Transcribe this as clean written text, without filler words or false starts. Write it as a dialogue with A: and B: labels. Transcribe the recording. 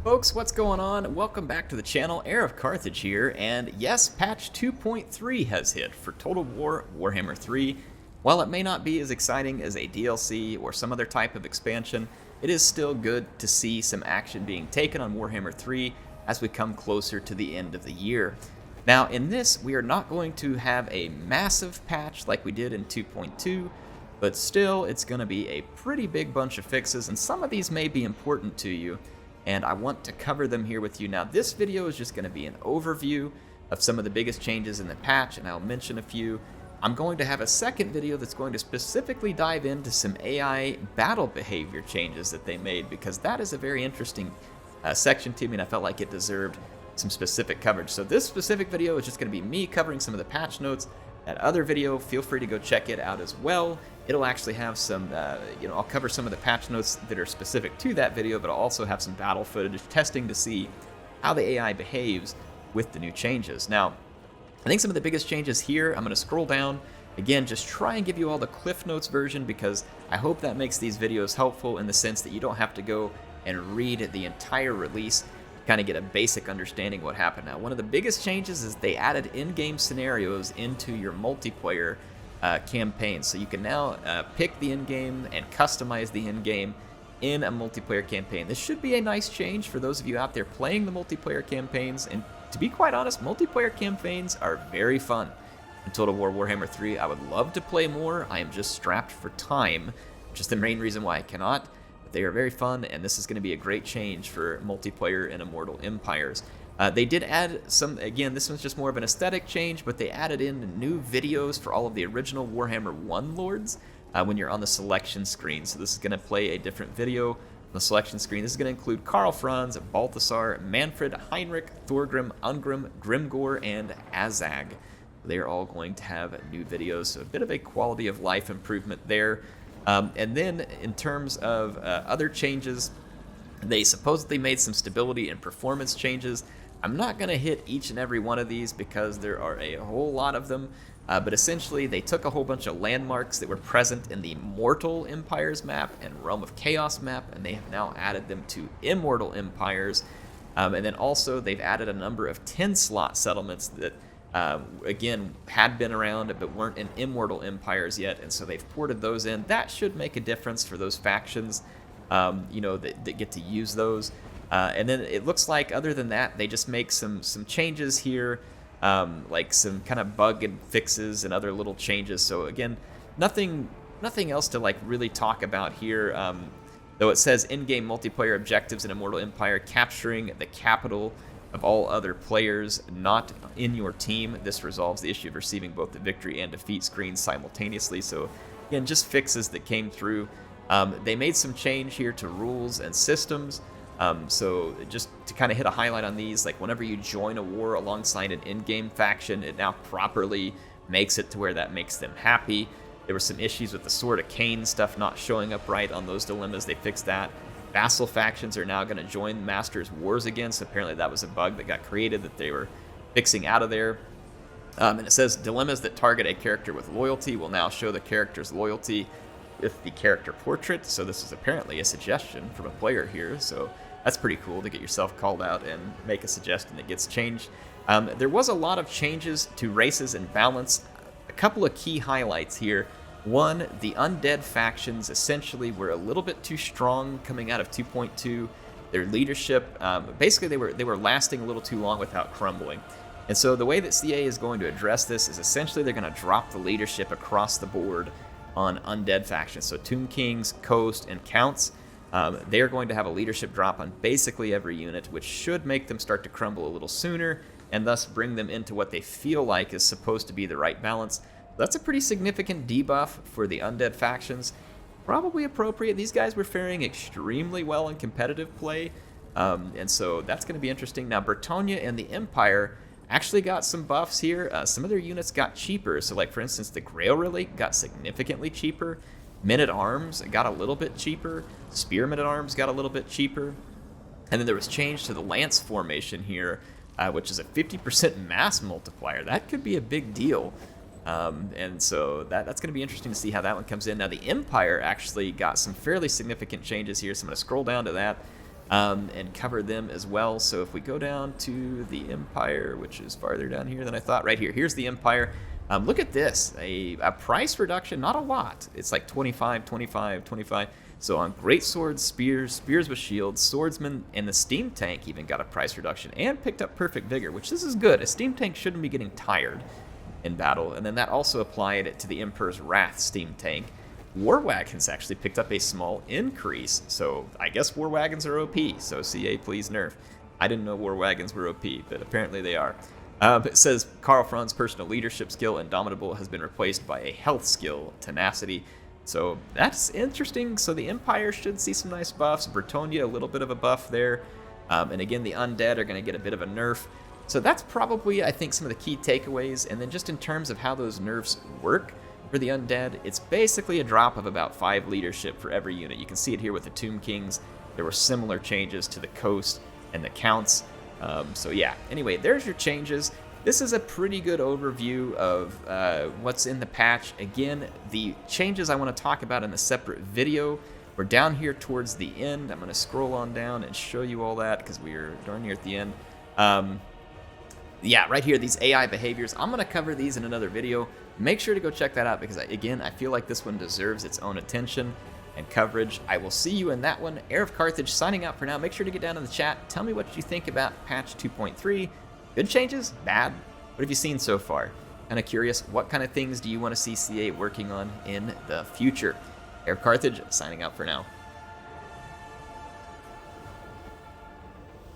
A: Folks, what's going on? Welcome back to the channel. HeirofCarthage here, and yes, patch 2.3 has hit for Total War Warhammer 3. While it may not be as exciting as a DLC or some other type of expansion, it is still good to see some action being taken on Warhammer 3 as we come closer to the end of the year. Now, in this, we are not going to have a massive patch like we did in 2.2, but still, it's going to be a pretty big bunch of fixes, and some of these may be important to you, and I want to cover them here with you. Now, this video is just going to be an overview of some of the biggest changes in the patch, and I'll mention a few. I'm going to have a second video that's going to specifically dive into some AI battle behavior changes that they made, because that is a very interesting section to me, and I felt like it deserved some specific coverage. So this specific video is just going to be me covering some of the patch notes. That other video, feel free to go check it out as well. It'll actually have some, I'll cover some of the patch notes that are specific to that video, but I'll also have some battle footage testing to see how the AI behaves with the new changes. Now, I think some of the biggest changes here, I'm going to scroll down. Again, just try and give you all the Cliff Notes version, because I hope that makes these videos helpful in the sense that you don't have to go and read the entire release, kind of get a basic understanding of what happened. Now, one of the biggest changes is they added in-game scenarios into your multiplayer campaign. So you can now pick the in-game and customize the in-game in a multiplayer campaign. This should be a nice change for those of you out there playing the multiplayer campaigns. And to be quite honest, multiplayer campaigns are very fun. In Total War Warhammer 3, I would love to play more. I am just strapped for time, which is the main reason why I cannot. They are very fun, and this is going to be a great change for multiplayer in Immortal Empires. They did add some, again, this one's just more of an aesthetic change, but they added in new videos for all of the original Warhammer 1 lords when you're on the selection screen. So this is going to play a different video on the selection screen. This is going to include Karl Franz, Balthasar, Manfred, Heinrich, Thorgrim, Ungrim, Grimgor, and Azag. They are all going to have new videos, so a bit of a quality of life improvement there. And then in terms of other changes, they supposedly made some stability and performance changes. I'm not going to hit each and every one of these because there are a whole lot of them, but essentially they took a whole bunch of landmarks that were present in the Mortal Empires map and Realm of Chaos map, and they have now added them to Immortal Empires. And then also they've added a number of 10-slot settlements that again, had been around but weren't in Immortal Empires yet, and so they've ported those in. That should make a difference for those factions, that get to use those. And then it looks like, other than that, they just make some changes here, like some kind of bug and fixes and other little changes. So again, nothing else to like really talk about here. Though it says in-game multiplayer objectives in Immortal Empire, capturing the capital of all other players not in your team. This resolves the issue of receiving both the victory and defeat screens simultaneously. So again, just fixes that came through. They made some change here to rules and systems. So just to kind of hit a highlight on these, like whenever you join a war alongside an in-game faction, it now properly makes it to where that makes them happy. There were some issues with the Sword of Cain stuff not showing up right on those dilemmas. They fixed that. Vassal factions are now going to join Masters' wars again, so apparently that was a bug that got created that they were fixing out of there. And it says dilemmas that target a character with loyalty will now show the character's loyalty with the character portrait. So this is apparently a suggestion from a player here, so that's pretty cool to get yourself called out and make a suggestion that gets changed. There was a lot of changes to races and balance. A couple of key highlights here. One, the undead factions essentially were a little bit too strong coming out of 2.2. Their leadership, basically they were lasting a little too long without crumbling. And so the way that CA is going to address this is essentially they're going to drop the leadership across the board on undead factions. So Tomb Kings, Coast, and Counts, they're going to have a leadership drop on basically every unit, which should make them start to crumble a little sooner, and thus bring them into what they feel like is supposed to be the right balance. That's a pretty significant debuff for the undead factions. Probably appropriate. These guys were faring extremely well in competitive play, and so that's going to be interesting. Now, Britannia and the Empire actually got some buffs here. Some of their units got cheaper. So, like, for instance, the Grail Relic got significantly cheaper. Men-at-Arms got a little bit cheaper. Spearmen-at-Arms got a little bit cheaper. And then there was change to the Lance formation here, which is a 50% mass multiplier. That could be a big deal. And so that's going to be interesting to see how that one comes in. Now, the Empire actually got some fairly significant changes here, so I'm going to scroll down to that. and cover them as well. So if we go down to the Empire, which is farther down here than I thought, right here, here's the Empire. Look at this, a price reduction, not a lot. It's like 25, 25, 25. So on great swords, spears with shields, swordsmen, and the steam tank even got a price reduction and picked up perfect vigor, which this is good. A steam tank shouldn't be getting tired in battle. And then that also applied to the Emperor's Wrath steam tank. War wagons actually picked up a small increase, so I guess war wagons are OP, so CA please nerf. I didn't know war wagons were OP, but apparently they are. It says Karl Franz's personal leadership skill, Indomitable, has been replaced by a health skill, Tenacity. So that's interesting. So the Empire should see some nice buffs. Bretonia, a little bit of a buff there. And again, the Undead are going to get a bit of a nerf. So that's probably, I think, some of the key takeaways. And then just in terms of how those nerfs work for the Undead, it's basically a drop of about 5 leadership for every unit. You can see it here with the Tomb Kings. There were similar changes to the Coast and the Counts. So yeah, anyway, there's your changes. This is a pretty good overview of what's in the patch. Again, the changes I want to talk about in a separate video. We're down here towards the end. I'm going to scroll on down and show you all that because we are darn near at the end. Yeah, right here, these AI behaviors. I'm going to cover these in another video. Make sure to go check that out because, again, I feel like this one deserves its own attention and coverage. I will see you in that one. HeirofCarthage signing out for now. Make sure to get down in the chat. Tell me what you think about patch 2.3. Good changes? Bad? What have you seen so far? Kind of curious, what kind of things do you want to see CA working on in the future? HeirofCarthage signing out for now.